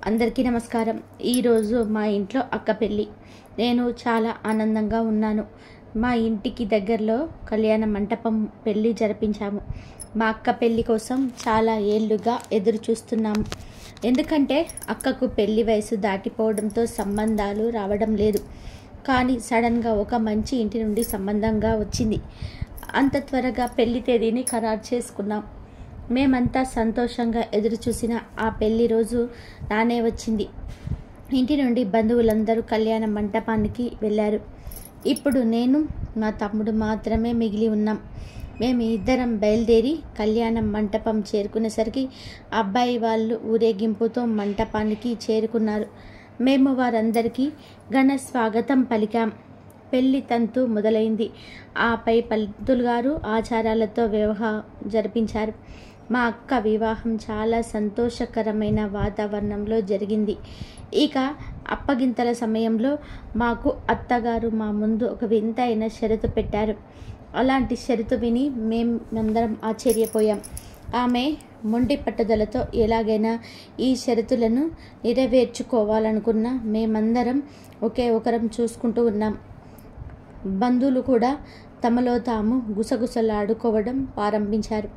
అందరికీ నమస్కారం. ఈరోజు మా ఇంట్లో అక్క పెళ్ళి. నేను చాలా ఆనందంగా ఉన్నాను. మా ఇంటికి దగ్గరలో కళ్యాణ మంటపం పెళ్ళి జరిపించాము. మా అక్క పెళ్ళి కోసం చాలా ఏళ్ళుగా ఎదురు చూస్తున్నాము. ఎందుకంటే అక్కకు పెళ్లి వయసు దాటిపోవడంతో సంబంధాలు రావడం లేదు. కానీ సడన్గా ఒక మంచి ఇంటి నుండి సంబంధంగా వచ్చింది. అంత త్వరగా పెళ్లి తేదీని ఖరారు చేసుకున్నాం. మేమంతా సంతోషంగా ఎదురు చూసిన ఆ పెళ్లి రోజు రానే వచ్చింది. ఇంటి నుండి బంధువులందరూ కళ్యాణ మంటపానికి వెళ్ళారు. ఇప్పుడు నేను మా తమ్ముడు మాత్రమే మిగిలి ఉన్నాం. మేము ఇద్దరం బయలుదేరి కళ్యాణ మంటపం చేరుకునేసరికి అబ్బాయి వాళ్ళు ఊరేగింపుతో మంటపానికి చేరుకున్నారు. మేము వారందరికీ ఘన స్వాగతం పలికాం. పెళ్లి తంతు మొదలైంది. ఆపై పంతులు గారు ఆచారాలతో వివాహం జరిపించారు. మా అక్క వివాహం చాలా సంతోషకరమైన వాతావరణంలో జరిగింది. ఇక అప్పగింతల సమయంలో మాకు అత్తగారు మా ముందు ఒక వింతైన షరతు పెట్టారు. అలాంటి షరతు విని మేమందరం ఆశ్చర్యపోయాం. ఆమె మొండి పట్టుదలతో ఎలాగైనా ఈ షరతులను నెరవేర్చుకోవాలనుకున్న మేమందరం ఒకే ఒకరం చూసుకుంటూ ఉన్నాం. బంధువులు కూడా తమలో తాము గుసగుసలాడుకోవడం ప్రారంభించారు.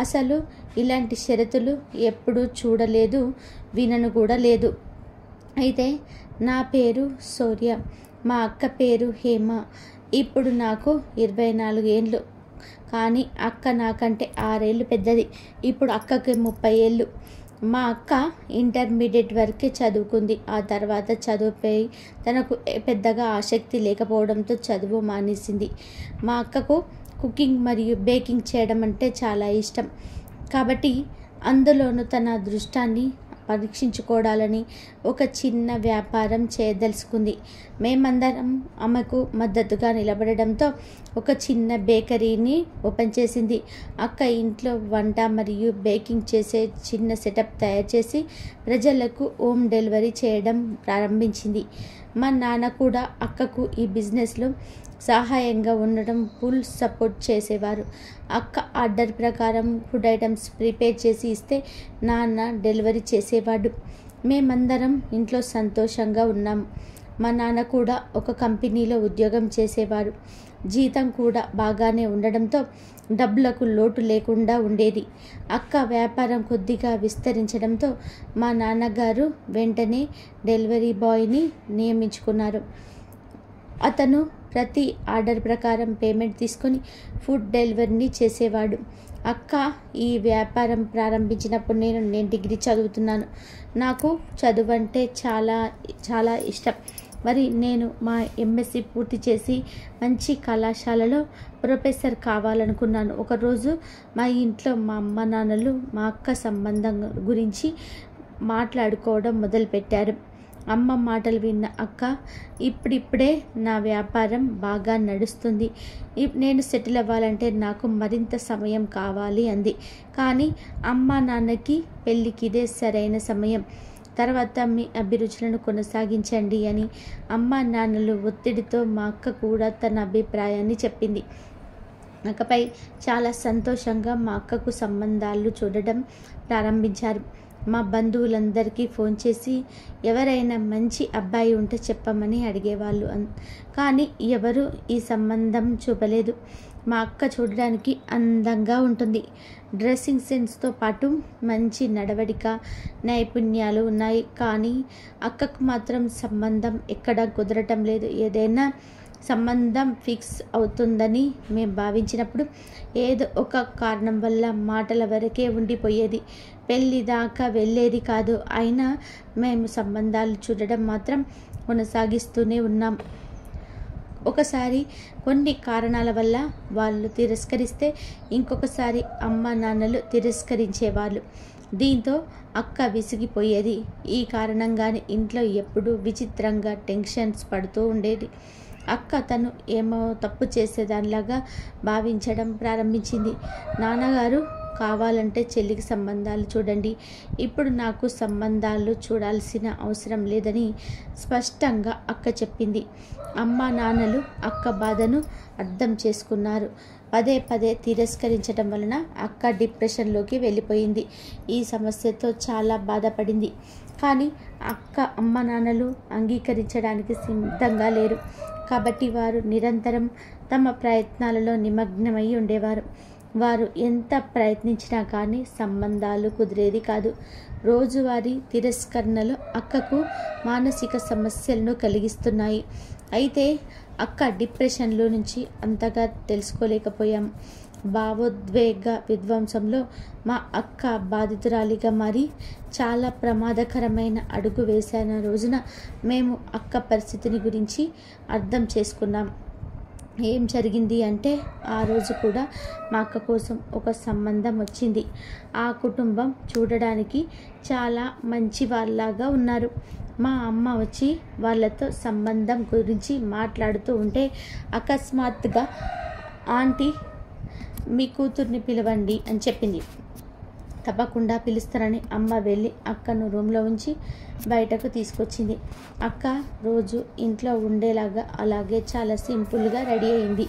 అసలు ఇలాంటి షరతులు ఎప్పుడూ చూడలేదు, వినను కూడా లేదు. అయితే నా పేరు శౌర్య, మా అక్క పేరు హేమ. ఇప్పుడు నాకు 24 ఏళ్ళు. కానీ అక్క నాకంటే 6 ఏళ్ళు పెద్దది. ఇప్పుడు అక్కకి 30 ఏళ్ళు. మా అక్క ఇంటర్మీడియట్ వరకే చదువుకుంది. ఆ తర్వాత చదువుపై తనకు పెద్దగా ఆసక్తి లేకపోవడంతో చదువు మానేసింది. మా అక్కకు కుకింగ్ మరియు బేకింగ్ చేయడం అంటే చాలా ఇష్టం. కాబట్టి అందులోనూ తన దృష్టాన్ని పరీక్షించుకోవాలని ఒక చిన్న వ్యాపారం చేయదలుచుకుంది. మేమందరం ఆమెకు మద్దతుగా నిలబడడంతో ఒక చిన్న బేకరీని ఓపెన్ చేసింది. అక్క ఇంట్లో వంట మరియు బేకింగ్ చేసే చిన్న సెటప్ తయారు చేసి ప్రజలకు హోమ్ డెలివరీ చేయడం ప్రారంభించింది. మా నాన్న కూడా అక్కకు ఈ బిజినెస్లో సహాయంగా ఉండడం ఫుల్ సపోర్ట్ చేసేవారు. అక్క ఆర్డర్ ప్రకారం ఫుడ్ ఐటమ్స్ ప్రిపేర్ చేసి ఇస్తే నాన్న డెలివరీ చేసేవాడు. మేమందరం ఇంట్లో సంతోషంగా ఉన్నాం. మా నాన్న కూడా ఒక కంపెనీలో ఉద్యోగం చేసేవారు. జీతం కూడా బాగానే ఉండడంతో డబ్బులకు లోటు లేకుండా ఉండేది. అక్క వ్యాపారం కొద్దిగా విస్తరించడంతో మా నాన్నగారు వెంటనే డెలివరీ బాయ్ని నియమించుకున్నారు. అతను ప్రతి ఆర్డర్ ప్రకారం పేమెంట్ తీసుకొని ఫుడ్ డెలివరీని చేసేవాడు. అక్క ఈ వ్యాపారం ప్రారంభించినప్పుడు నేను డిగ్రీ చదువుతున్నాను. నాకు చదువు అంటే చాలా చాలా ఇష్టం. మరి నేను మా ఎంఎస్సి పూర్తి చేసి మంచి కళాశాలలో ప్రొఫెసర్ కావాలనుకున్నాను. ఒకరోజు మా ఇంట్లో మా అమ్మ నాన్నలు మా అక్క సంబంధం గురించి మాట్లాడుకోవడం మొదలుపెట్టారు. అమ్మ మాటలు విన్న అక్క ఇప్పుడిప్పుడే నా వ్యాపారం బాగా నడుస్తుంది. నేను సెటిల్ అవ్వాలంటే నాకు మరింత సమయం కావాలి అంది. కానీ అమ్మ నాన్నకి పెళ్ళికి ఇదే సరైన సమయం. తర్వాత మీ అభిరుచులను కొనసాగించండి అని అమ్మ నాన్నలు ఒత్తిడితో మా అక్క కూడా తన అభిప్రాయాన్ని చెప్పింది. అక్కపై చాలా సంతోషంగా మా అక్కకు సంబంధాలు చూడడం ప్రారంభించారు. మా బంధువులందరికీ ఫోన్ చేసి ఎవరైనా మంచి అబ్బాయి ఉంటే చెప్పమని అడిగేవాళ్ళు. కానీ ఎవరు ఈ సంబంధం చూపలేదు. మా అక్క చూడడానికి అందంగా ఉంటుంది. డ్రెస్సింగ్ సెన్స్తో పాటు మంచి నడవడిక నైపుణ్యాలు ఉన్నాయి. కానీ అక్కకు మాత్రం సంబంధం ఎక్కడా కుదరటం లేదు. ఏదైనా సంబంధం ఫిక్స్ అవుతుందని మేము భావించినప్పుడు ఏదో ఒక కారణం వల్ల మాటల వరకే ఉండిపోయేది. పెళ్ళి దాకా వెళ్ళేది కాదు. అయినా మేము సంబంధాలు చూడడం మాత్రం కొనసాగిస్తూనే ఉన్నాం. ఒకసారి కొన్ని కారణాల వల్ల వాళ్ళు తిరస్కరిస్తే ఇంకొకసారి అమ్మ నాన్నలు తిరస్కరించేవాళ్ళు. దీంతో అక్క విసిగిపోయేది. ఈ కారణంగానే ఇంట్లో ఎప్పుడూ విచిత్రంగా టెన్షన్స్ పడుతూ ఉండేది. అక్క తను ఏమో తప్పు చేసేదానిలాగా భావించడం ప్రారంభించింది. నాన్నగారు కావాలంటే చెల్లికి సంబంధాలు చూడండి, ఇప్పుడు నాకు సంబంధాలు చూడాల్సిన అవసరం లేదని స్పష్టంగా అక్క చెప్పింది. అమ్మ నాన్నలు అక్క బాధను అర్థం చేసుకున్నారు. పదే పదే తిరస్కరించడం వలన అక్క డిప్రెషన్లోకి వెళ్ళిపోయింది. ఈ సమస్యతో చాలా బాధపడింది. కానీ అక్క అమ్మ నాన్నలు అంగీకరించడానికి సిద్ధంగా లేరు. కాబట్టి వారు నిరంతరం తమ ప్రయత్నాలలో నిమగ్నమై ఉండేవారు. వారు ఎంత ప్రయత్నించినా కానీ సంబంధాలు కుదిరేది కాదు. రోజువారీ తిరస్కరణలు అక్కకు మానసిక సమస్యలను కలిగిస్తున్నాయి. అయితే అక్క డిప్రెషన్లో నుంచి అంతగా తెలుసుకోలేకపోయాం. భావోద్వేగ విధ్వంసంలో మా అక్క బాధితురాలిగా మారి చాలా ప్రమాదకరమైన అడుగు వేసిన రోజున మేము అక్క పరిస్థితిని గురించి అర్థం చేసుకున్నాం. ఏం జరిగింది అంటే, ఆ రోజు కూడా మా అక్క కోసం ఒక సంబంధం వచ్చింది. ఆ కుటుంబం చూడడానికి చాలా మంచి వాళ్ళలాగా ఉన్నారు. మా అమ్మ వచ్చి వాళ్ళతో సంబంధం గురించి మాట్లాడుతూ ఉంటే అకస్మాత్తుగా ఆంటీ మీ కూతుర్ని పిలవండి అని చెప్పింది. తప్పకుండా పిలుస్తారని అమ్మ వెళ్ళి అక్కను రూమ్లో ఉంచి బయటకు తీసుకొచ్చింది. అక్క రోజు ఇంట్లో ఉండేలాగా అలాగే చాలా సింపుల్గా రెడీ అయింది.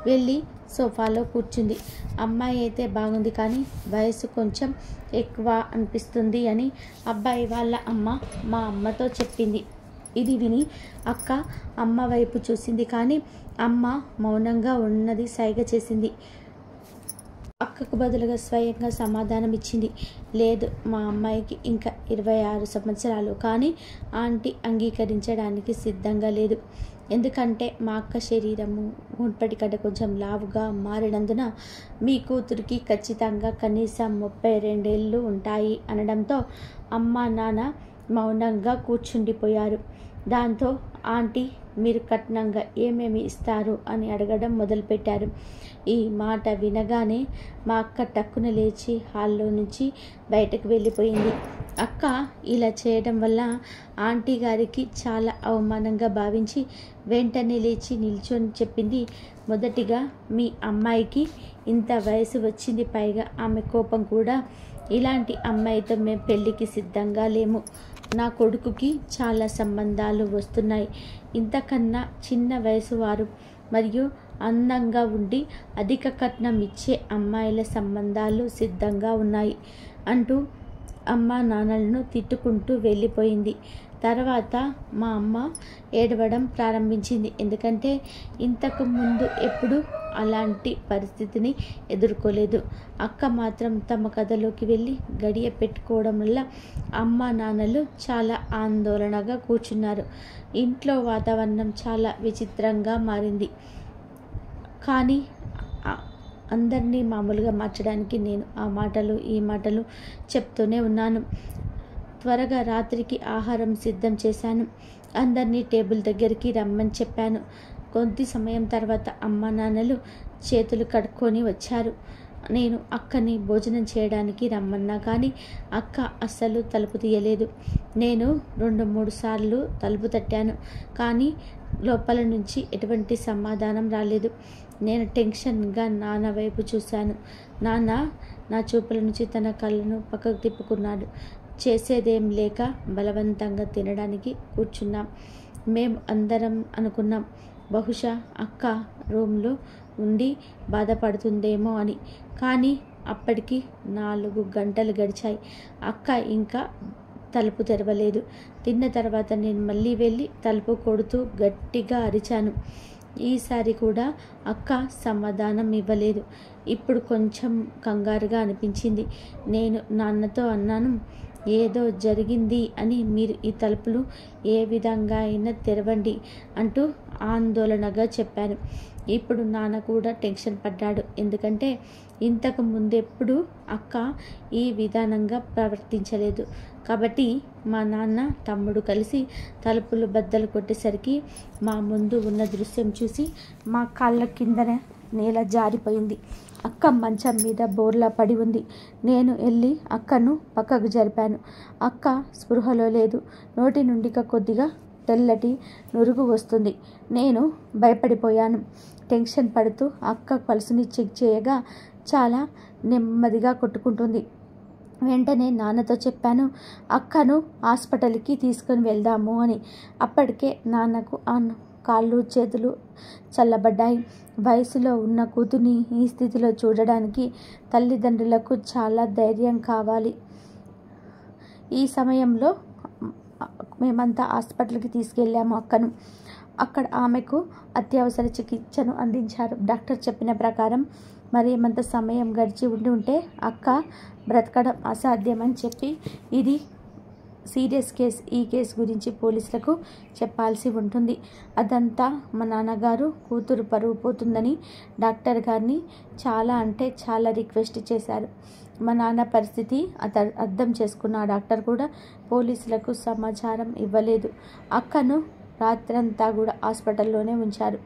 వెళ్ళి సోఫాలో కూర్చుంది. అమ్మాయి అయితే బాగుంది, కానీ వయసు కొంచెం ఎక్కువ అనిపిస్తుంది అని అబ్బాయి వాళ్ళ అమ్మ మా అమ్మతో చెప్పింది. ఇది విని అక్క అమ్మ వైపు చూసింది, కానీ అమ్మ మౌనంగా ఉన్నది సైగ చేసింది. అక్కకు బదులుగా స్వయంగా సమాధానం ఇచ్చింది. లేదు, మా అమ్మాయికి ఇంకా 26 సంవత్సరాలు, కానీ ఆంటీ అంగీకరించడానికి సిద్ధంగా లేదు. ఎందుకంటే మా అక్క శరీరము మున్పటికంటే కొంచెం లావుగా మారినందున మీ కూతురికి ఖచ్చితంగా కనీసం 32 ఏళ్ళు ఉంటాయి అనడంతో అమ్మ నాన్న మౌనంగా కూర్చుండిపోయారు. దాంతో ఆంటీ మీరు కట్నంగా ఏమేమి ఇస్తారు అని అడగడం మొదలుపెట్టారు. ఈ మాట వినగానే మా అక్క టక్కున లేచి హాల్లో నుంచి బయటకు వెళ్ళిపోయింది. అక్క ఇలా చేయడం వల్ల ఆంటీ గారికి చాలా అవమానంగా భావించి వెంటనే లేచి నిల్చొని చెప్పింది. మొదటిగా మీ అమ్మాయికి ఇంత వయసు వచ్చింది, పైగా ఆమె కోపం కూడా. ఇలాంటి అమ్మాయితో మేము పెళ్ళికి సిద్ధంగా లేము. నా కొడుకుకి చాలా సంబంధాలు వస్తున్నాయి. ఇంతకన్నా చిన్న వయసు వారు మరియు అందంగా ఉండి అధిక కట్నం ఇచ్చే అమ్మాయిల సంబంధాలు సిద్ధంగా ఉన్నాయి అంటూ అమ్మ నాన్నలను తిట్టుకుంటూ వెళ్ళిపోయింది. తర్వాత మా అమ్మ ఏడవడం ప్రారంభించింది. ఎందుకంటే ఇంతకు ముందు ఎప్పుడు అలాంటి పరిస్థితిని ఎదుర్కోలేదు. అక్క మాత్రం తమ కథలోకి వెళ్ళి గడియ పెట్టుకోవడం వల్ల అమ్మ నాన్నలు చాలా ఆందోళనగా కూర్చున్నారు. ఇంట్లో వాతావరణం చాలా విచిత్రంగా మారింది. కానీ అందరినీ మామూలుగా మార్చడానికి నేను ఆ మాటలు ఈ మాటలు చెప్తూనే ఉన్నాను. త్వరగా రాత్రికి ఆహారం సిద్ధం చేశాను. అందరినీ టేబుల్ దగ్గరికి రమ్మని చెప్పాను. కొద్ది సమయం తర్వాత అమ్మ నాన్నలు చేతులు కడుక్కొని వచ్చారు. నేను అక్కని భోజనం చేయడానికి రమ్మన్నా కానీ అక్క అస్సలు తలుపు తీయలేదు. నేను 2-3 సార్లు తలుపు తట్టాను, కానీ లోపల నుంచి ఎటువంటి సమాధానం రాలేదు. నేను టెన్షన్గా నాన్న వైపు చూశాను. నాన్న నా చూపుల నుంచి తన కళ్ళను పక్కకు తిప్పుకున్నాడు. చేసేదేం లేక బలవంతంగా తినడానికి కూర్చున్నాం. మేము అందరం అనుకున్నాం, బహుశా అక్క రూమ్లో ఉండి బాధపడుతుందేమో అని. కానీ అప్పటికి 4 గంటలు గడిచాయి. అక్క ఇంకా తలుపు తెరవలేదు. తిన్న తర్వాత నేను మళ్ళీ వెళ్ళి తలుపు కొడుతూ గట్టిగా అరిచాను. ఈసారి కూడా అక్క సమాధానం ఇవ్వలేదు. ఇప్పుడు కొంచెం కంగారుగా అనిపించింది. నేను నాన్నతో అన్నాను, ఏదో జరిగింది అని మీరు ఈ తలుపులు ఏ విధంగా అయినా తెరవండి అంటూ ఆందోళనగా చెప్పాను. ఇప్పుడు నాన్న కూడా టెన్షన్ పడ్డాడు. ఎందుకంటే ఇంతకు ముందెప్పుడు అక్క ఈ విధానంగా ప్రవర్తించలేదు. కాబట్టి మా నాన్న తమ్ముడు కలిసి తలుపులు బద్దలు కొట్టేసరికి మా ముందు ఉన్న దృశ్యం చూసి మా కాళ్ళ కిందన నేల జారిపోయింది. అక్క మంచం మీద బోర్లా పడి ఉంది. నేను వెళ్ళి అక్కను పక్కకు జరిపాను. అక్క స్పృహలో లేదు. నోటి నుండి కొద్దిగా తెల్లటి నురుగు వస్తుంది. నేను భయపడిపోయాను. టెన్షన్ పడుతూ అక్క పల్సుని చెక్ చేయగా చాలా నెమ్మదిగా కొట్టుకుంటుంది. వెంటనే నాన్నతో చెప్పాను, అక్కను హాస్పిటల్కి తీసుకొని వెళ్దాము అని. అప్పటికే నాన్నకు కాళ్ళు చేతులు చల్లబడ్డాయి. వయసులో ఉన్న కూతుర్ని ఈ స్థితిలో చూడడానికి తల్లిదండ్రులకు చాలా ధైర్యం కావాలి. ఈ సమయంలో మేమంతా హాస్పిటల్కి తీసుకెళ్ళాము అక్కను. అక్కడ ఆమెకు అత్యవసర చికిత్సను అందించారు. డాక్టర్ చెప్పిన ప్రకారం మరేమంత సమయం గడిచి ఉంటే అక్క బ్రతకడం అసాధ్యమని చెప్పి ఇది సీరియస్ కేస్, ఈ కేసు గురించి పోలీసులకు చెప్పాల్సి ఉంటుంది. అదంతా మా నాన్నగారు కూతురు పరువు పోతుందని డాక్టర్ గారిని చాలా అంటే చాలా రిక్వెస్ట్ చేశారు. మా నాన్న పరిస్థితి అర్థం చేసుకున్న ఆ డాక్టర్ కూడా పోలీసులకు సమాచారం ఇవ్వలేదు. అక్కను రాత్రంతా కూడా హాస్పిటల్లోనే ఉంచారు.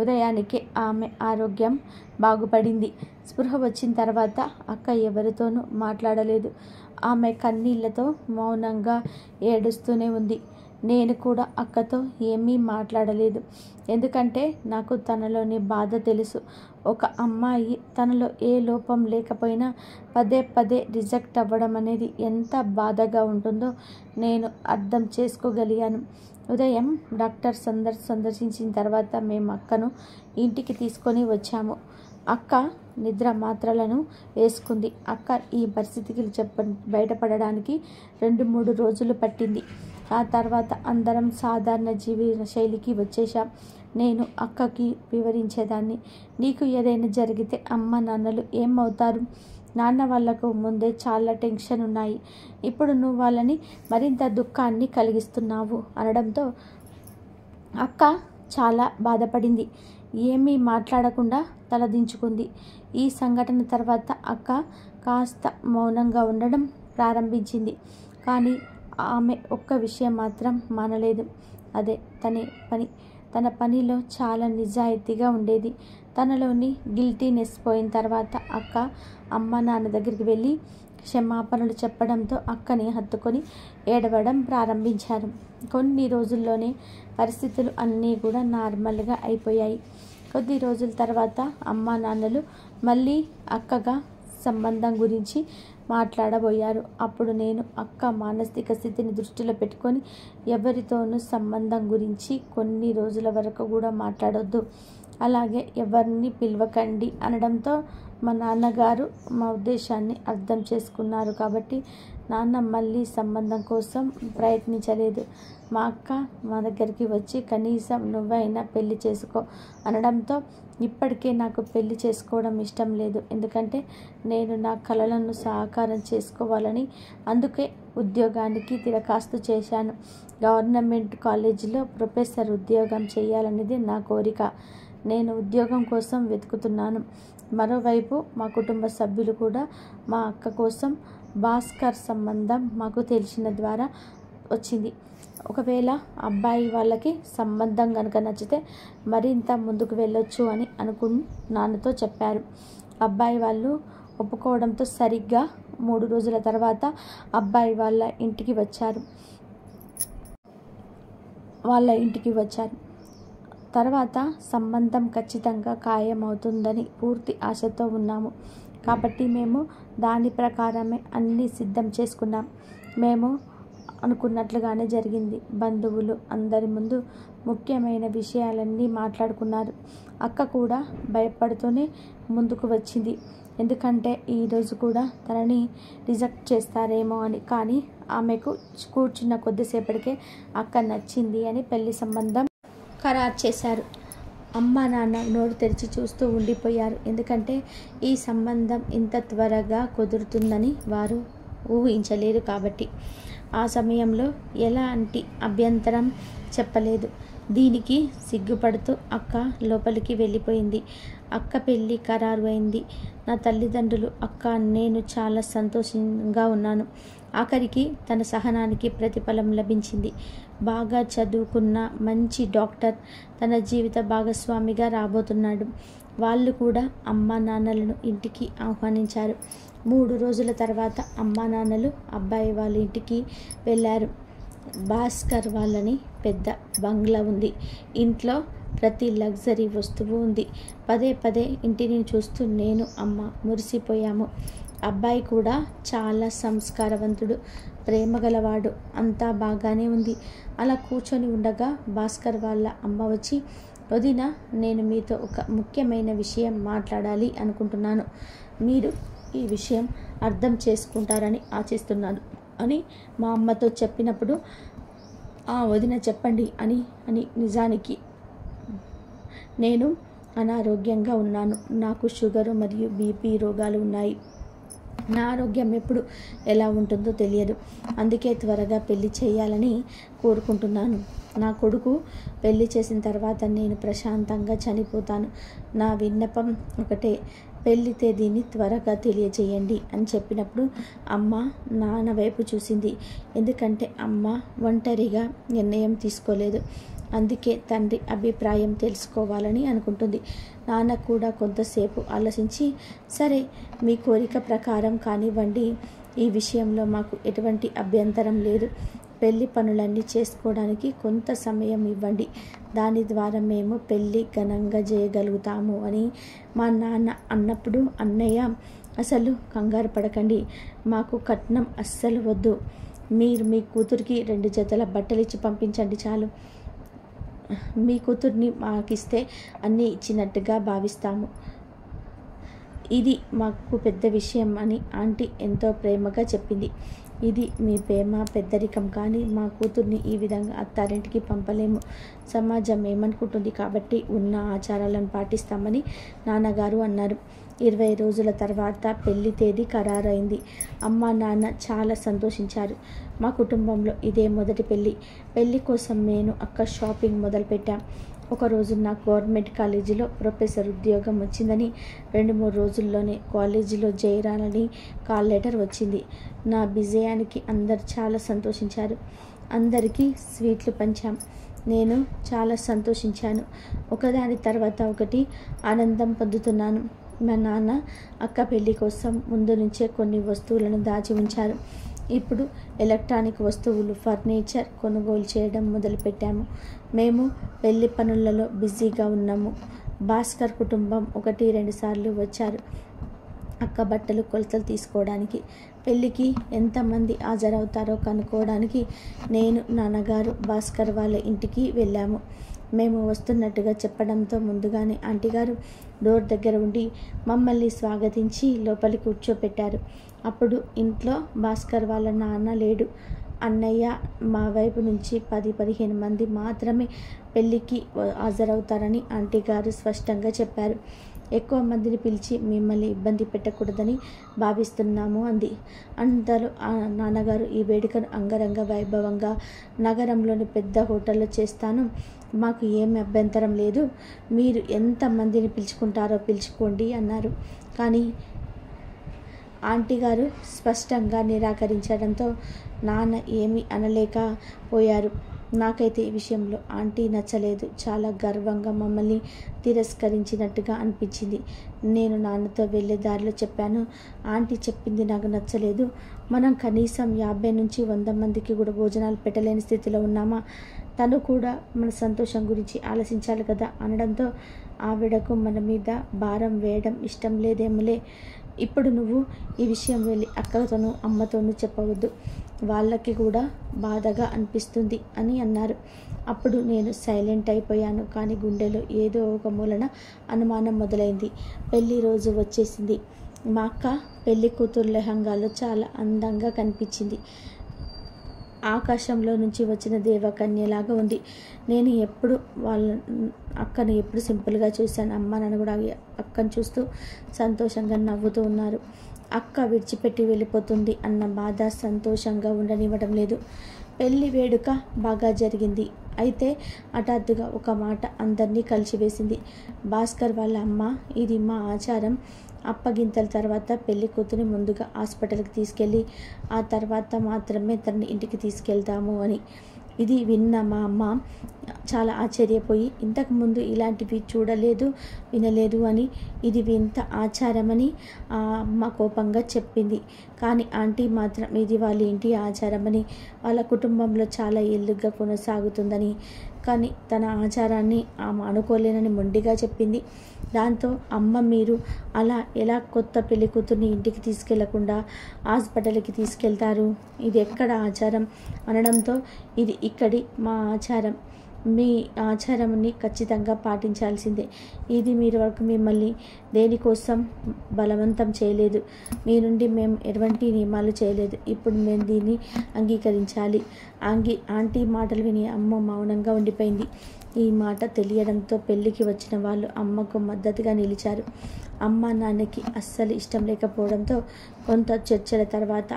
ఉదయానికి ఆమె ఆరోగ్యం బాగుపడింది. స్పృహ వచ్చిన తర్వాత అక్క ఎవరితోనూ మాట్లాడలేదు. ఆమె కన్నీళ్లతో మౌనంగా ఏడుస్తూనే ఉంది. నేను కూడా అక్కతో ఏమీ మాట్లాడలేదు. ఎందుకంటే నాకు తనలోని బాధ తెలుసు. ఒక అమ్మాయి తనలో ఏ లోపం లేకపోయినా పదే పదే రిజెక్ట్ అవ్వడం అనేది ఎంత బాధగా ఉంటుందో నేను అర్థం చేసుకోగలిగాను. ఉదయం డాక్టర్ సందర్శించిన తర్వాత మేము అక్కను ఇంటికి తీసుకొని వచ్చాము. అక్క నిద్ర మాత్రలను వేసుకుంది. అక్క ఈ పరిస్థితికి బయటపడడానికి 2-3 రోజులు పట్టింది. ఆ తర్వాత అందరం సాధారణ జీవన శైలికి వచ్చేసాం. నేను అక్కకి వివరించేదాన్ని, నీకు ఏదైనా జరిగితే అమ్మ నాన్నలు ఏమవుతారు? నాన్న వాళ్లకు ముందే చాలా టెన్షన్ ఉన్నాయి. ఇప్పుడు నువ్వు వాళ్ళని మరింత దుఃఖాన్ని కలిగిస్తున్నావు అనడంతో అక్క చాలా బాధపడింది. ఏమీ మాట్లాడకుండా తలదించుకుంది. ఈ సంఘటన తర్వాత అక్క కాస్త మౌనంగా ఉండడం ప్రారంభించింది. కానీ ఆమె ఒక్క విషయం మాత్రం మానలేదు. అదే తన పనిలో చాలా నిజాయితీగా ఉండేది. తనలోని గిల్టీనెస్ పోయిన తర్వాత అక్క అమ్మ నాన్న దగ్గరికి వెళ్ళి క్షమాపణలు చెప్పడంతో అక్కని హత్తుకొని ఏడవడం ప్రారంభించారు. కొన్ని రోజుల్లోనే పరిస్థితులు అన్నీ కూడా నార్మల్గా అయిపోయాయి. కొద్ది రోజుల తర్వాత అమ్మ నాన్నలు మళ్ళీ అక్కగా సంబంధం గురించి మాట్లాడబోయారు. అప్పుడు నేను అక్క మానసిక స్థితిని దృష్టిలో పెట్టుకొని ఎవరితోనూ సంబంధం గురించి కొన్ని రోజుల వరకు కూడా మాట్లాడొద్దు, అలాగే ఎవరిని పిలవకండి అనడంతో మా నాన్నగారు మా ఉద్దేశాన్ని అర్థం చేసుకున్నారు. కాబట్టి నాన్న మళ్ళీ సంబంధం కోసం ప్రయత్నించలేదు. మా అక్క మా దగ్గరికి వచ్చి కనీసం నువ్వైనా పెళ్లి చేసుకో అనడంతో ఇప్పటికే నాకు పెళ్లి చేసుకోవడం ఇష్టం లేదు. ఎందుకంటే నేను నా కలలను సాకారం చేసుకోవాలని, అందుకే ఉద్యోగానికి దరఖాస్తు చేశాను. గవర్నమెంట్ కాలేజీలో ప్రొఫెసర్ ఉద్యోగం చేయాలనేది నా కోరిక. నేను ఉద్యోగం కోసం వెతుకుతున్నాను. మరోవైపు మా కుటుంబ సభ్యులు కూడా మా అక్క కోసం భాస్కర్ సంబంధం మాకు తెలిసిన ద్వారా వచ్చింది. ఒకవేళ అబ్బాయి వాళ్ళకి సంబంధం కనుక నచ్చితే మరింత ముందుకు వెళ్ళొచ్చు అని నాన్నతో చెప్పారు. అబ్బాయి వాళ్ళు ఒప్పుకోవడంతో సరిగ్గా 3 రోజుల తర్వాత అబ్బాయి వాళ్ళ ఇంటికి వచ్చారు. తర్వాత సంబంధం ఖచ్చితంగా ఖాయమవుతుందని పూర్తి ఆశతో ఉన్నాము. కాబట్టి మేము దాని ప్రకారమే అన్నీ సిద్ధం చేసుకున్నాం. మేము అనుకున్నట్లుగానే జరిగింది. బంధువులు అందరి ముందు ముఖ్యమైన విషయాలన్నీ మాట్లాడుకున్నారు. అక్క కూడా భయపడుతూనే ముందుకు వచ్చింది. ఎందుకంటే ఈరోజు కూడా తనని రిజెక్ట్ చేస్తారేమో అని. కానీ ఆమెకు కూర్చున్న కొద్దిసేపటికే అక్క నచ్చింది అని పెళ్లి సంబంధం ఖరారు చేశారు. అమ్మ నాన్న నోరు తెరిచి చూస్తూ ఉండిపోయారు. ఎందుకంటే ఈ సంబంధం ఇంత త్వరగా కుదురుతుందని వారు ఊహించలేరు. కాబట్టి ఆ సమయంలో ఎలాంటి అభ్యంతరం చెప్పలేదు. దీనికి సిగ్గుపడుతూ అక్క లోపలికి వెళ్ళిపోయింది. అక్క పెళ్ళి ఖరారు అయింది. నా తల్లిదండ్రులు, అక్క, నేను చాలా సంతోషంగా ఉన్నాను. ఆఖరికి తన సహనానికి ప్రతిఫలం లభించింది. బాగా చదువుకున్న మంచి డాక్టర్ తన జీవిత భాగస్వామిగా రాబోతున్నాడు. వాళ్ళు కూడా అమ్మా నాన్నలను ఇంటికి ఆహ్వానించారు. 3 రోజుల తర్వాత అమ్మా నాన్నలు అబ్బాయి వాళ్ళ ఇంటికి వెళ్ళారు. భాస్కర్ వాళ్ళని పెద్ద బంగ్లా ఉంది. ఇంట్లో ప్రతి లగ్జరీ వస్తువు ఉంది. పదే పదే ఇంటిని చూస్తూ నేను అమ్మ మురిసిపోయాము. అబ్బాయి కూడా చాలా సంస్కారవంతుడు, ప్రేమగలవాడు. అంతా బాగానే ఉంది. అలా కూర్చొని ఉండగా భాస్కర్ వాళ్ళ అమ్మ వచ్చి, వదిన, నేను మీతో ఒక ముఖ్యమైన విషయం మాట్లాడాలి అనుకుంటున్నాను. మీరు ఈ విషయం అర్థం చేసుకుంటారని ఆశిస్తున్నాను అని మా అమ్మతో చెప్పినప్పుడు వదిన చెప్పండి అని అని నిజానికి నేను అనారోగ్యంగా ఉన్నాను. నాకు షుగరు మరియు బీపీ రోగాలు ఉన్నాయి. నా ఆరోగ్యం ఎప్పుడు ఎలా ఉంటుందో తెలియదు. అందుకే త్వరగా పెళ్లి చేయాలని కోరుకుంటున్నాను. నా కొడుకు పెళ్లి చేసిన తర్వాత నేను ప్రశాంతంగా చనిపోతాను. నా విన్నపం ఒకటే, పెళ్లి తేదీని త్వరగా తెలియజేయండి అని చెప్పినప్పుడు అమ్మ నాన్న వైపు చూసింది. ఎందుకంటే అమ్మ ఒంటరిగా నిర్ణయం తీసుకోలేదు. అందుకే తండ్రి అభిప్రాయం తెలుసుకోవాలని అనుకుంటుంది. నాన్న కూడా కొంతసేపు ఆలోచించి, సరే మీ కోరిక ప్రకారం కానివ్వండి, ఈ విషయంలో మాకు ఎటువంటి అభ్యంతరం లేదు. పెళ్లి పనులన్నీ చేసుకోవడానికి కొంత సమయం ఇవ్వండి. దాని ద్వారా మేము పెళ్ళి ఘనంగా చేయగలుగుతాము అని మా నాన్న అన్నప్పుడు, అన్నయ్య అసలు కంగారు పడకండి, మాకు కట్నం అస్సలు వద్దు. మీరు మీ కూతురికి 2 జతల బట్టలు ఇచ్చి పంపించండి చాలు. మీ కూతుర్ని మాకిస్తే అన్నీ ఇచ్చినట్టుగా భావిస్తాము. ఇది మాకు పెద్ద విషయం అని ఆంటీ ఎంతో ప్రేమగా చెప్పింది. ఇది మీ ప్రేమ పెద్దరికం, కానీ మా కూతుర్ని ఈ విధంగా అత్తారింటికి పంపలేము. సమాజం ఏమనుకుంటుంది కాబట్టి ఉన్న ఆచారాలను పాటిస్తామని నాన్నగారు అన్నారు. 20 రోజుల తర్వాత పెళ్లి తేదీ ఖరారైంది. అమ్మ నాన్న చాలా సంతోషించారు. మా కుటుంబంలో ఇదే మొదటి పెళ్లి. పెళ్లి కోసం నేను అక్క షాపింగ్ మొదలుపెట్టాం. ఒకరోజు నాకు గవర్నమెంట్ కాలేజీలో ప్రొఫెసర్ ఉద్యోగం వచ్చిందని, 2-3 రోజుల్లోనే కాలేజీలో చేరాలని కాల్ లెటర్ వచ్చింది. నా విజయానికి అందరు చాలా సంతోషించారు. అందరికీ స్వీట్లు పంచాం. నేను చాలా సంతోషించాను. ఒకదాని తర్వాత ఒకటి ఆనందం పొందుతున్నాను. మా నాన్న అక్క పెళ్లి కోసం ముందు నుంచే కొన్ని వస్తువులను దాచి ఉంచారు. ఇప్పుడు ఎలక్ట్రానిక్ వస్తువులు, ఫర్నిచర్ కొనుగోలు చేయడం మొదలుపెట్టాము. మేము పెళ్లి పనులలో బిజీగా ఉన్నాము. భాస్కర్ కుటుంబం 1-2 సార్లు వచ్చారు అక్క బట్టలు కొలతలు తీసుకోవడానికి. పెళ్ళికి ఎంతమంది హాజరవుతారో కనుక్కోవడానికి నేను, నాన్నగారు భాస్కర్ వాళ్ళ ఇంటికి వెళ్ళాము. మేము వస్తున్నట్టుగా చెప్పడంతో ముందుగానే ఆంటీగారు డోర్ దగ్గర ఉండి మమ్మల్ని స్వాగతించి లోపలి కూర్చోపెట్టారు. అప్పుడు ఇంట్లో భాస్కర్ వాళ్ళ నాన్న లేడు. అన్నయ్య మా వైపు నుంచి 10-15 మంది మాత్రమే పెళ్ళికి హాజరవుతారని ఆంటీగారు స్పష్టంగా చెప్పారు. ఎక్కువ మందిని పిలిచి మిమ్మల్ని ఇబ్బంది పెట్టకూడదని భావిస్తున్నాము అంది. అందరూ నాన్నగారు ఈ వేడుకను అంగరంగ వైభవంగా నగరంలోని పెద్ద హోటల్లో చేస్తాను. మాకు ఏమి అభ్యంతరం లేదు. మీరు ఎంతమందిని పిలుచుకుంటారో పిలుచుకోండి అన్నారు. కానీ ఆంటీగారు స్పష్టంగా నిరాకరించడంతో నాన్న ఏమీ అనలేకపోయారు. నాకైతే ఈ విషయంలో ఆంటీ నచ్చలేదు. చాలా గర్వంగా మమ్మల్ని తిరస్కరించినట్టుగా అనిపించింది. నేను నాన్నతో వెళ్ళే దారిలో చెప్పాను, ఆంటీ చెప్పింది నాకు నచ్చలేదు. మనం కనీసం 50-100 మందికి కూడా భోజనాలు పెట్టలేని స్థితిలో ఉన్నామా? తను కూడా మన సంతోషం గురించి ఆలోచించాలి కదా అనడంతో ఆవిడకు మన మీద భారం వేయడం ఇష్టం లేదేమోలే. ఇప్పుడు నువ్వు ఈ విషయం వెళ్ళి అక్కతోనూ అమ్మతోనూ చెప్పవద్దు. వాళ్ళకి కూడా బాధగా అనిపిస్తుంది అని అన్నారు. అప్పుడు నేను సైలెంట్ అయిపోయాను. కానీ గుండెలో ఏదో ఒక మూలన అనుమానం మొదలైంది. పెళ్లి రోజు వచ్చేసింది. మా అక్క పెళ్లి కూతురు లెహంగాలో చాలా అందంగా కనిపించింది. ఆకాశంలో నుంచి వచ్చిన దేవకన్యలాగా ఉంది. నేను ఎప్పుడు వాళ్ళ అక్కను ఎప్పుడు సింపుల్గా చూశాను. అమ్మ నాన్న కూడా అక్కను చూస్తూ సంతోషంగా నవ్వుతూ ఉన్నారు. అక్క విడిచిపెట్టి వెళ్ళిపోతుంది అన్న బాధ సంతోషంగా ఉండనివ్వడం లేదు. పెళ్లి వేడుక బాగా జరిగింది. అయితే హఠాత్తుగా ఒక మాట అందరినీ కలిసివేసింది. భాస్కర్ వాళ్ళ అమ్మ, ఇది మా ఆచారం, అప్పగింతల తర్వాత పెళ్లి కూతురిని ముందుగా హాస్పిటల్కి తీసుకెళ్ళి ఆ తర్వాత మాత్రమే తనని ఇంటికి తీసుకెళ్తాము అని. ఇది విన్న మా అమ్మ చాలా ఆశ్చర్యపోయి, ఇంతకుముందు ఇలాంటివి చూడలేదు వినలేదు అని, ఇది వింత ఆచారమని ఆ అమ్మ కోపంగా చెప్పింది. కానీ ఆంటీ మాత్రం ఇది వాళ్ళ ఇంటి ఆచారమని, వాళ్ళ కుటుంబంలో చాలా ఏళ్ళుగా కొనసాగుతుందని, కానీ తన ఆచారాన్ని ఆమె అనుకోలేనని మొండిగా చెప్పింది. దాంతో అమ్మ, మీరు అలా ఎలా కొత్త పెళ్లి కూతుర్ని ఇంటికి తీసుకెళ్లకుండా హాస్పిటల్కి తీసుకెళ్తారు? ఇది ఎక్కడ ఆచారం అనడంతో, ఇది ఇక్కడి మా ఆచారం. మీ ఆచారంని ఖచ్చితంగా పాటించాల్సిందే. ఇది మీరు వరకు మిమ్మల్ని దేనికోసం బలవంతం చేయలేదు. మీ నుండి మేము ఎటువంటి నియమాలు చేయలేదు. ఇప్పుడు మేము దీన్ని అంగీకరించాలి. ఆంటీ మాటలు విని అమ్మ మౌనంగా ఉండిపోయింది. ఈ మాట తెలియడంతో పెళ్లికి వచ్చిన వాళ్ళు అమ్మకు మద్దతుగా నిలిచారు. అమ్మ నాన్నకి అస్సలు ఇష్టం లేకపోవడంతో కొంత చర్చల తర్వాత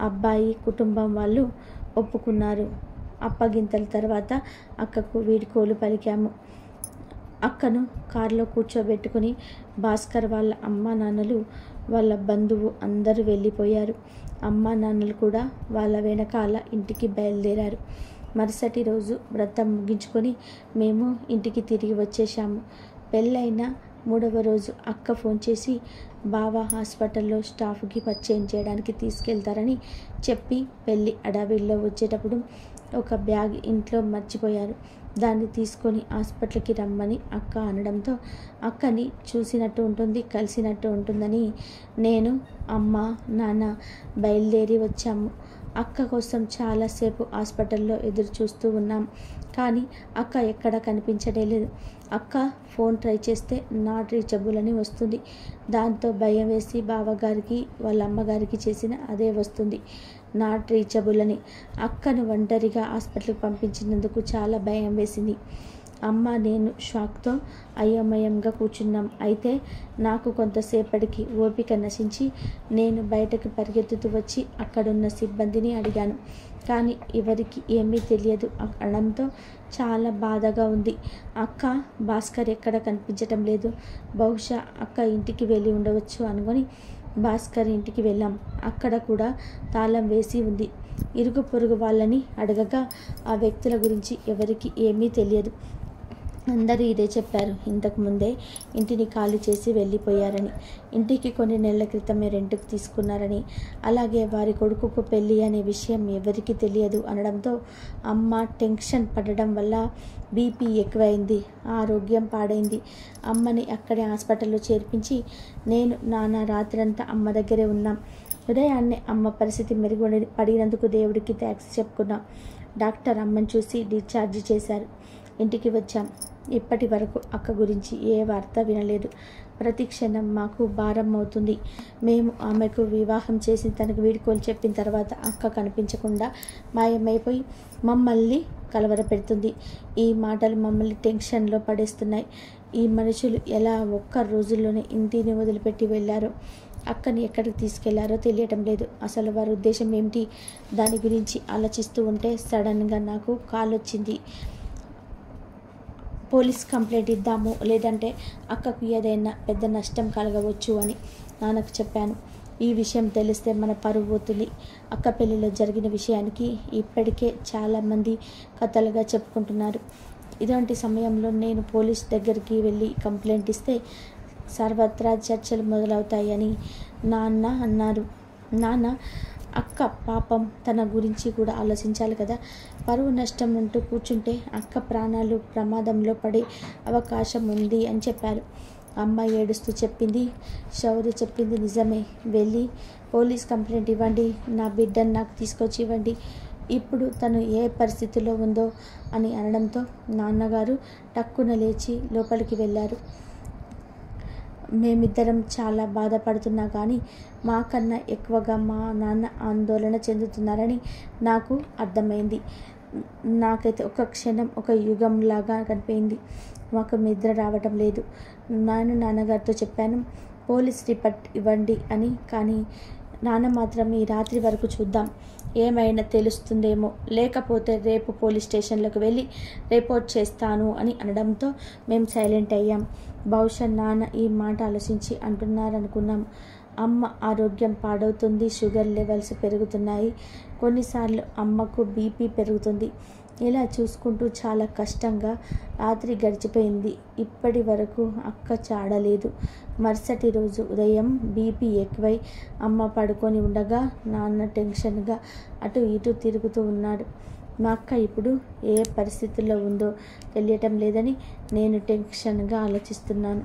అబ్బాయి కుటుంబం వాళ్ళు ఒప్పుకున్నారు. అప్పగింతల తర్వాత అక్కకు వీడ్కోలు పలికాము. అక్కను కారులో కూర్చోబెట్టుకుని భాస్కర్ వాళ్ళ అమ్మా నాన్నలు, వాళ్ళ బంధువు అందరూ వెళ్ళిపోయారు. అమ్మా నాన్నలు కూడా వాళ్ళ వెనకాల ఇంటికి బయలుదేరారు. మరుసటి రోజు వ్రతం ముగించుకొని మేము ఇంటికి తిరిగి వచ్చేసాము. పెళ్ళైన 3వ రోజు అక్క ఫోన్ చేసి బావ హాస్పిటల్లో స్టాఫ్కి పరిచయం చేయడానికి తీసుకెళ్తారని చెప్పి పెళ్ళి అడవిలో వచ్చేటప్పుడు ఒక బ్యాగ్ ఇంట్లో మర్చిపోయారు. దాన్ని తీసుకొని హాస్పిటల్కి రమ్మని అక్క అనడంతో అక్కని చూసినట్టు ఉంటుంది, కలిసినట్టు ఉంటుందని నేను, అమ్మ, నాన్న బయలుదేరి వచ్చాము. అక్క కోసం చాలాసేపు హాస్పిటల్లో ఎదురు చూస్తూ ఉన్నాం. కానీ అక్క ఎక్కడ కనిపించడే లేదు. అక్క ఫోన్ ట్రై చేస్తే నాట్ రీచబుల్ అని వస్తుంది. దాంతో భయం వేసి బావగారికి వాళ్ళ అమ్మగారికి చేసిన అదే వస్తుంది, నాట్ రీచబుల్ అని. అక్కను ఒంటరిగా హాస్పిటల్కి పంపించినందుకు చాలా భయం వేసింది. అమ్మ నేను షాక్తో అయోమయంగా కూర్చున్నాం. అయితే నాకు కొంతసేపటికి ఓపిక నశించి నేను బయటకు పరిగెత్తుతూ వచ్చి అక్కడున్న సిబ్బందిని అడిగాను. కానీ ఎవరికి ఏమీ తెలియదు అనడంతో చాలా బాధగా ఉంది. అక్క, భాస్కర్ ఎక్కడ కనిపించటం లేదు. బహుశా అక్క ఇంటికి వెళ్ళి ఉండవచ్చు అనుకొని భాస్కర్ ఇంటికి వెళ్ళాం. అక్కడ కూడా తాళం వేసి ఉంది. ఇరుగు పొరుగు వాళ్ళని అడగగా ఆ వ్యక్తుల గురించి ఎవరికి ఏమీ తెలియదు. అందరూ ఇదే చెప్పారు. ఇంతకుముందే ఇంటిని ఖాళీ చేసి వెళ్ళిపోయారని, ఇంటికి కొన్ని నెలల క్రితమే రెంట్కు తీసుకున్నారని, అలాగే వారి కొడుకుకు పెళ్ళి అనే విషయం ఎవరికీ తెలియదు అనడంతో అమ్మ టెన్షన్ పడడం వల్ల బీపీ ఎక్కువైంది, ఆరోగ్యం పాడైంది. అమ్మని అక్కడే హాస్పిటల్లో చేర్పించి నేను, నాన్న రాత్రంతా అమ్మ దగ్గరే ఉన్నాం. ఉదయాన్నే అమ్మ పరిస్థితి పడినందుకు దేవుడికి థ్యాంక్స్ చెప్పుకున్నాం. డాక్టర్ అమ్మని చూసి డిశ్చార్జ్ చేశారు. ఇంటికి వచ్చాం. ఇప్పటి వరకు అక్క గురించి ఏ వార్త వినలేదు. ప్రతి క్షణం మాకు భారం అవుతుంది. మేము ఆమెకు వివాహం చేసి తనకు వీడ్కోలు చెప్పిన తర్వాత అక్క కనిపించకుండా మాయమైపోయి మమ్మల్ని కలవరపెడుతుంది. ఈ మాటలు మమ్మల్ని టెన్షన్లో పడేస్తున్నాయి. ఈ మనుషులు ఎలా ఒక్క రోజుల్లోనే ఇంటిని వదిలిపెట్టి వెళ్ళారో, అక్కని ఎక్కడికి తీసుకెళ్లారో తెలియటం లేదు. అసలు వారి ఉద్దేశం ఏమిటి? దాని గురించి ఆలోచిస్తూ ఉంటే సడన్గా నాకు కాల్ వచ్చింది. పోలీస్ కంప్లైంట్ ఇద్దాము, లేదంటే అక్కకు ఏదైనా పెద్ద నష్టం కలగవచ్చు అని నాన్నకు చెప్పాను. ఈ విషయం తెలిస్తే మన పరువు పోతుంది. అక్క పెళ్లిలో జరిగిన విషయానికి ఇప్పటికే చాలామంది కథలుగా చెప్పుకుంటున్నారు. ఇలాంటి సమయంలో నేను పోలీస్ దగ్గరికి వెళ్ళి కంప్లైంట్ ఇస్తే సర్వత్రా చర్చలు మొదలవుతాయని నాన్న అన్నారు. నాన్న, అక్క పాపం, తన గురించి కూడా ఆలోచించాలి కదా. పరువు నష్టం అంటూ కూర్చుంటే అక్క ప్రాణాలు ప్రమాదంలో పడే అవకాశం ఉంది అని చెప్పారు. అమ్మ ఏడుస్తూ చెప్పింది, శౌర్య చెప్పింది నిజమే. వెళ్ళి పోలీస్ కంప్లైంట్ ఇవ్వండి, నా బిడ్డను నాకు తీసుకొచ్చి ఇవ్వండి. ఇప్పుడు తను ఏ పరిస్థితిలో ఉందో అని అనడంతో నాన్నగారు టక్కున లేచి లోపలికి వెళ్ళారు. మేమిద్దరం చాలా బాధపడుతున్నా కానీ మాకన్నా ఎక్కువగా మా నాన్న ఆందోళన చెందుతున్నారని నాకు అర్థమైంది. నాకైతే ఒక క్షణం ఒక యుగంలాగా కనిపించింది. మాకు నిద్ర రావటం లేదు. నేను నాన్నగారితో చెప్పాను, పోలీస్ రిపోర్ట్ ఇవ్వండి అని. కానీ నాన్న మాత్రం ఈ రాత్రి వరకు చూద్దాం, ఏమైనా తెలుస్తుందేమో, లేకపోతే రేపు పోలీస్ స్టేషన్లోకి వెళ్ళి రిపోర్ట్ చేస్తాను అని అనడంతో మేము సైలెంట్ అయ్యాం. బహుశా నాన్న ఈ మాట ఆలోచించి అంటున్నారనుకున్నాం. అమ్మ ఆరోగ్యం పాడవుతుంది, షుగర్ లెవెల్స్ పెరుగుతున్నాయి, కొన్నిసార్లు అమ్మకు బీపీ పెరుగుతుంది. ఇలా చూసుకుంటూ చాలా కష్టంగా రాత్రి గడిచిపోయింది. ఇప్పటి వరకు అక్క చాడలేదు. మరుసటి రోజు ఉదయం బీపీ ఎక్కువై అమ్మ పడుకొని ఉండగా నాన్న టెన్షన్గా అటు ఇటు తిరుగుతూ ఉన్నాడు. మా అక్క ఇప్పుడు ఏ పరిస్థితుల్లో ఉందో తెలియటం లేదని నేను టెన్షన్గా ఆలోచిస్తున్నాను.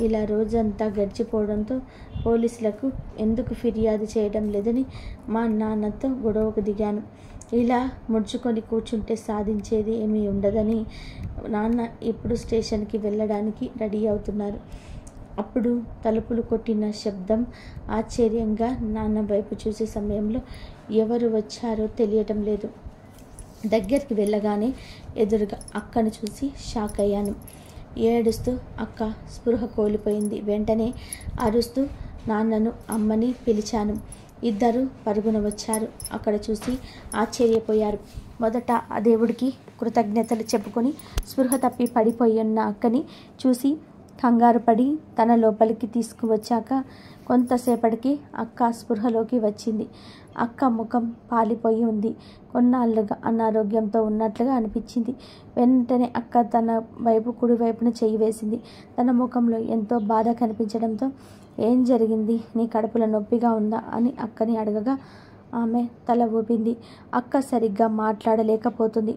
ఇలా రోజంతా గడిచిపోవడంతో పోలీసులకు ఎందుకు ఫిర్యాదు చేయడం లేదని మా నాన్నతో గొడవకు దిగాను. ఇలా ముడుచుకొని కూర్చుంటే సాధించేది ఏమీ ఉండదని నాన్న ఇప్పుడు స్టేషన్కి వెళ్ళడానికి రెడీ అవుతున్నారు. అప్పుడు తలుపులు కొట్టిన శబ్దం ఆశ్చర్యంగా నాన్న వైపు చూసే సమయంలో ఎవరు వచ్చారో తెలియటం లేదు. దగ్గరికి వెళ్ళగానే ఎదురుగా అక్కను చూసి షాక్ అయ్యాను. ఏడుస్తూ అక్క స్పృహ కోల్పోయింది. వెంటనే అరుస్తూ నాన్నను అమ్మని పిలిచాను. ఇద్దరు పరుగున వచ్చారు. అక్కడ చూసి ఆశ్చర్యపోయారు. మొదట ఆ దేవుడికి కృతజ్ఞతలు చెప్పుకొని స్పృహ తప్పి పడిపోయి ఉన్న అక్కని చూసి కంగారు పడి తన లోపలికి తీసుకువచ్చాక కొంతసేపటికి అక్క స్పృహలోకి వచ్చింది. అక్క ముఖం పాలిపోయి ఉంది. కొన్నాళ్ళుగా అనారోగ్యంతో ఉన్నట్లుగా అనిపించింది. వెంటనే అక్క తన వైపు కుడివైపున చెయ్యి వేసింది. తన ముఖంలో ఎంతో బాధ కనిపించడంతో ఏం జరిగింది, నీ కడుపులో నొప్పిగా ఉందా అని అక్కని అడగగా ఆమె తల ఊపింది. అక్క సరిగ్గా మాట్లాడలేకపోతుంది.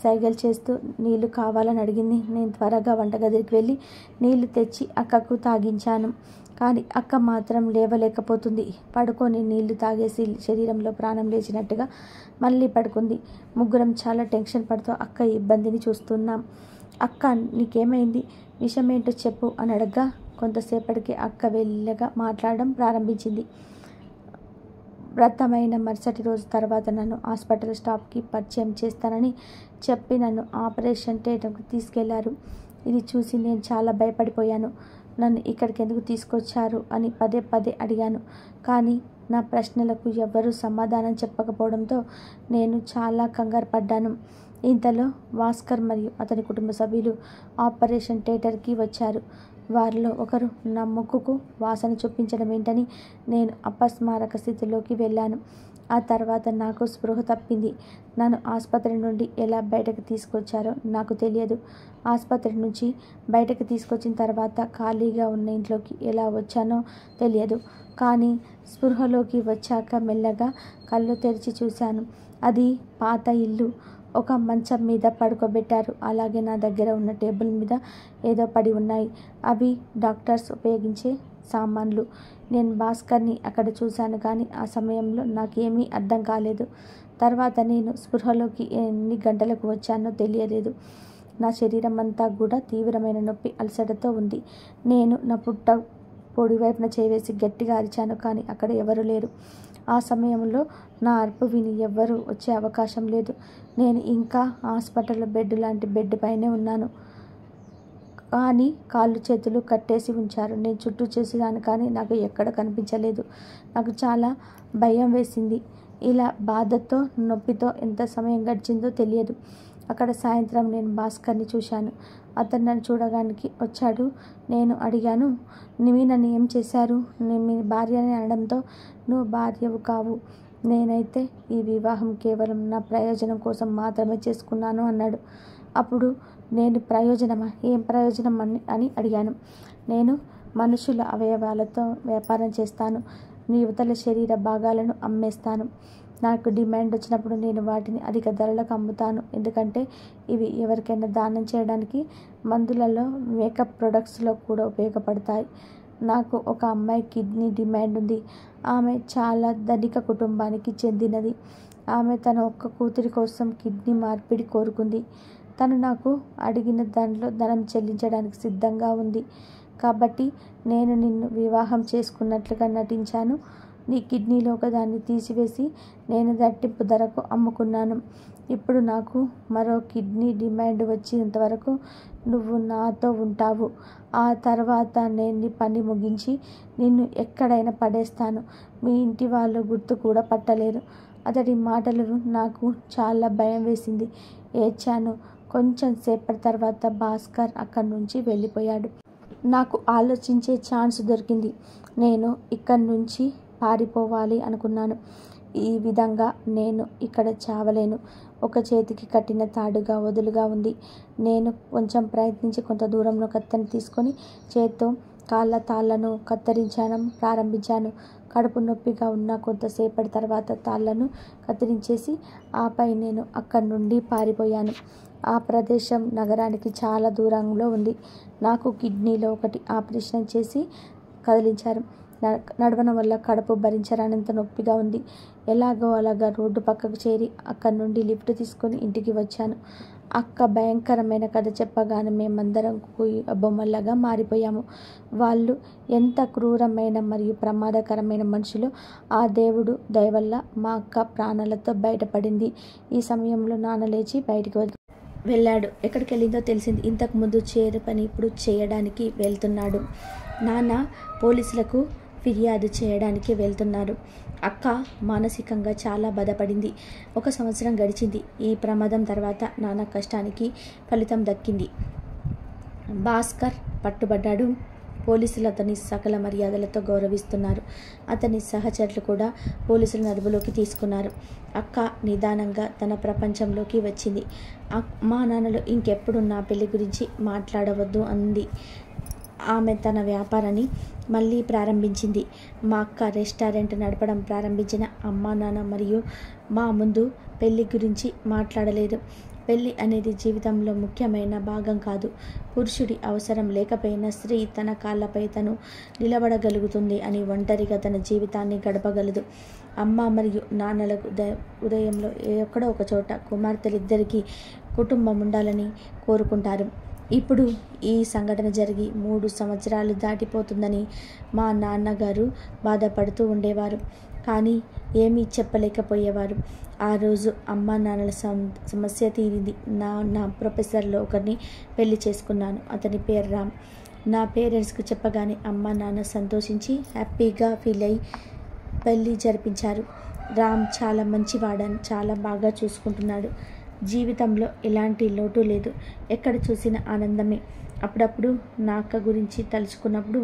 సైగలు చేస్తూ నీళ్లు కావాలని అడిగింది. నేను త్వరగా వంటగదికి వెళ్ళి నీళ్లు తెచ్చి అక్కకు తాగించాను. కానీ అక్క మాత్రం లేవలేకపోతుంది. పడుకొని నీళ్లు తాగేసి శరీరంలో ప్రాణం లేచినట్టుగా మళ్ళీ పడుకుంది. ముగ్గురం చాలా టెన్షన్ పడుతూ అక్క ఇబ్బందిని చూస్తున్నాం. అక్క నీకేమైంది, విషమేంటో చెప్పు అని అడగగా కొంతసేపటికి అక్క వెళ్ళగా మాట్లాడడం ప్రారంభించింది. వ్రతమైన మరుసటి రోజు తర్వాత నన్ను హాస్పిటల్ స్టాఫ్కి పరిచయం చేస్తానని చెప్పి నన్ను ఆపరేషన్ థియేటర్కి తీసుకెళ్లారు. ఇది చూసి నేను చాలా భయపడిపోయాను. నన్ను ఇక్కడికి ఎందుకు తీసుకొచ్చారు అని పదే పదే అడిగాను. కానీ నా ప్రశ్నలకు ఎవ్వరూ సమాధానం చెప్పకపోవడంతో నేను చాలా కంగారు పడ్డాను. ఇంతలో భాస్కర్ మరియు అతని కుటుంబ సభ్యులు ఆపరేషన్ థియేటర్కి వచ్చారు. వారిలో ఒకరు నా ముక్కుకు వాసన చూపించడం ఏంటని నేను అపస్మారక స్థితిలోకి వెళ్ళాను. ఆ తర్వాత నాకు స్పృహ తప్పింది. నన్ను ఆసుపత్రి నుండి ఎలా బయటకు తీసుకొచ్చారో నాకు తెలియదు. ఆసుపత్రి నుంచి బయటకు తీసుకొచ్చిన తర్వాత ఖాళీగా ఉన్న ఇంట్లోకి ఎలా వచ్చానో తెలియదు. కానీ స్పృహలోకి వచ్చాక మెల్లగా కళ్ళు తెరిచి చూశాను. అది పాత ఇల్లు. ఒక మంచం మీద పడుకోబెట్టారు. అలాగే నా దగ్గర ఉన్న టేబుల్ మీద ఏదో పడి ఉన్నాయి. అవి డాక్టర్స్ ఉపయోగించే సామాన్లు. నేను భాస్కర్ని అక్కడ చూశాను కానీ ఆ సమయంలో నాకేమీ అర్థం కాలేదు. తర్వాత నేను స్పృహలోకి ఎన్ని గంటలకు వచ్చానో తెలియలేదు. నా శరీరం అంతా కూడా తీవ్రమైన నొప్పి అలసటతో ఉంది. నేను నా పొడి వైపున చేవేసి గట్టిగా అరిచాను కానీ అక్కడ ఎవరూ లేరు. ఆ సమయంలో నా అరుపు విని ఎవ్వరూ వచ్చే అవకాశం లేదు. నేను ఇంకా హాస్పిటల్లో బెడ్ లాంటి బెడ్ పైనే ఉన్నాను. కానీ కాళ్ళు చేతులు కట్టేసి ఉంచారు. నేను చుట్టూ చూసాను కానీ నాకు ఎక్కడ కనిపించలేదు. నాకు చాలా భయం వేసింది. ఇలా బాధతో నొప్పితో ఎంత సమయం గడిచిందో తెలియదు. అక్కడ సాయంత్రం నేను భాస్కర్ని చూశాను. అతను నన్ను చూడడానికి వచ్చాడు. నేను అడిగాను, మీ నన్ను ఏం చేశారు? నేను మీ భార్యని అనడంతో నువ్వు భార్యవు కావు, నేనైతే ఈ వివాహం కేవలం నా ప్రయోజనం కోసం మాత్రమే చేసుకున్నాను అన్నాడు. అప్పుడు నేను ప్రయోజనమా, ఏం ప్రయోజనం అని అడిగాను. నేను మనుషుల అవయవాలతో వ్యాపారం చేస్తాను. నీ యువతల శరీర భాగాలను అమ్మేస్తాను. నాకు డిమాండ్ వచ్చినప్పుడు నేను వాటిని అధిక ధరలకు అమ్ముతాను. ఎందుకంటే ఇవి ఎవరికైనా దానం చేయడానికి, మందులలో, మేకప్ ప్రొడక్ట్స్లో కూడా ఉపయోగపడతాయి. నాకు ఒక అమ్మాయి కిడ్నీ డిమాండ్ ఉంది. ఆమె చాలా ధనిక కుటుంబానికి చెందినది. ఆమె తన ఒక్క కూతురి కోసం కిడ్నీ మార్పిడి కోరుకుంది. తను నాకు అడిగిన దాంట్లో ధనం చెల్లించడానికి సిద్ధంగా ఉంది. కాబట్టి నేను నిన్ను వివాహం చేసుకున్నట్లుగా నటించాను. నీ కిడ్నీలో ఒకదాన్ని తీసివేసి నేను రెట్టింపు ధరకు అమ్ముకున్నాను. ఇప్పుడు నాకు మరో కిడ్నీ డిమాండ్ వచ్చేంత వరకు నువ్వు నాతో ఉంటావు. ఆ తర్వాత నేను నీ పని ముగించి నిన్ను ఎక్కడైనా పడేస్తాను. మీ ఇంటి వాళ్ళు గుర్తు కూడా పట్టలేరు. అతడి మాటలు నాకు చాలా భయం వేసింది. ఏడ్చాను. కొంచెం సేపటి తర్వాత భాస్కర్ అక్కడి నుంచి వెళ్ళిపోయాడు. నాకు ఆలోచించే ఛాన్స్ దొరికింది. నేను ఇక్కడి నుంచి పారిపోవాలి అనుకున్నాను. ఈ విధంగా నేను ఇక్కడ చావలేను. ఒక చేతికి కట్టిన తాడుగా వదులుగా ఉంది. నేను కొంచెం ప్రయత్నించి కొంత దూరంలో కత్తెను తీసుకొని చేత్తో కాళ్ళ తాళ్లను కత్తిరించడం ప్రారంభించాను. కడుపు నొప్పిగా ఉన్న కొంతసేపటి తర్వాత తాళ్లను కత్తిరించేసి ఆపై నేను అక్కడి నుండి పారిపోయాను. ఆ ప్రదేశం నగరానికి చాలా దూరంలో ఉంది. నాకు కిడ్నీలో ఒకటి ఆపరేషన్ చేసి కదిలించారు. నడవడం వల్ల కడుపు భరించరానంత నొప్పిగా ఉంది. ఎలాగో అలాగా రోడ్డు పక్కకు చేరి అక్కడి నుండి లిఫ్ట్ తీసుకొని ఇంటికి వచ్చాను. అక్క భయంకరమైన కథ చెప్పగానే మేమందరం బొమ్మల్లాగా మారిపోయాము. వాళ్ళు ఎంత క్రూరమైన మరియు ప్రమాదకరమైన మనుషులు. ఆ దేవుడు దయ వల్ల మా అక్క ప్రాణాలతో బయటపడింది. ఈ సమయంలో నాన్న లేచి బయటికి వెళ్ళాడు. ఎక్కడికి వెళ్ళిందో తెలిసింది. ఇంతకుముందు చేయని పని ఇప్పుడు చేయడానికి వెళ్తున్నాడు. నాన్న పోలీసులకు ఫిర్యాదు చేయడానికి వెళ్తున్నారు. అక్క మానసికంగా చాలా బాధపడింది. 1 సంవత్సరం గడిచింది. ఈ ప్రమాదం తర్వాత నాన్న కష్టానికి ఫలితం దక్కింది. భాస్కర్ పట్టుబడ్డాడు. పోలీసులు అతని సకల మర్యాదలతో గౌరవిస్తున్నారు. అతని సహచరులు కూడా పోలీసులను అదుపులోకి తీసుకున్నారు. అక్క నిదానంగా తన ప్రపంచంలోకి వచ్చింది. మా నాన్నలు ఇంకెప్పుడు నా పెళ్లి గురించి మాట్లాడవద్దు అంది. ఆమె తన వ్యాపారాన్ని మళ్ళీ ప్రారంభించింది. మా అక్క రెస్టారెంట్ నడపడం ప్రారంభించిన అమ్మా నాన్న మరియు మా ముందు పెళ్లి గురించి మాట్లాడలేదు. పెళ్లి అనేది జీవితంలో ముఖ్యమైన భాగం కాదు. పురుషుడి అవసరం లేకపోయినా స్త్రీ తన కాళ్ళపై తను నిలబడగలుగుతుంది అని ఒంటరిగా తన జీవితాన్ని గడపగలదు. అమ్మ మరియు నాన్నలకు ఉదయంలో ఎక్కడో ఒక చోట కుమార్తెలిద్దరికీ కుటుంబం ఉండాలని కోరుకుంటారు. ఇప్పుడు ఈ సంఘటన జరిగి 3 సంవత్సరాలు దాటిపోతుందని మా నాన్నగారు బాధపడుతూ ఉండేవారు. కానీ ఏమీ చెప్పలేకపోయేవారు. ఆ రోజు అమ్మా నాన్నల సమస్య తీరింది. నా ప్రొఫెసర్లో ఒకరిని పెళ్లి చేసుకున్నాను. అతని పేరు రామ్. నా పేరెంట్స్కి చెప్పగానే అమ్మా నాన్న సంతోషించి హ్యాపీగా ఫీల్ అయ్యి పెళ్లి జరిపించారు. రామ్ చాలా మంచివాడని చాలా బాగా చూసుకుంటున్నాడు. జీవితంలో ఎలాంటి లోటు లేదు. ఎక్కడ చూసిన ఆనందమే. అప్పుడప్పుడు నా అక్క గురించి తలుచుకున్నప్పుడు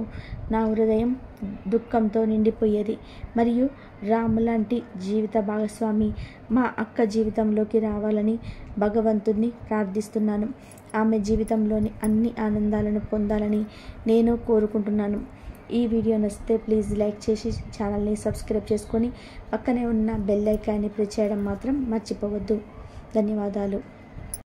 నా హృదయం దుఃఖంతో నిండిపోయేది. మరియు రామ్ లాంటి జీవిత భాగస్వామి మా అక్క జీవితంలోకి రావాలని భగవంతుణ్ణి ప్రార్థిస్తున్నాను. ఆమె జీవితంలోని అన్ని ఆనందాలను పొందాలని నేను కోరుకుంటున్నాను. ఈ వీడియో నచ్చితే ప్లీజ్ లైక్ చేసి ఛానల్ని సబ్స్క్రైబ్ చేసుకొని పక్కనే ఉన్న బెల్ ఐకాన్ని ప్రెస్ చేయడం మాత్రం మర్చిపోవద్దు. ధన్యవాదాలు.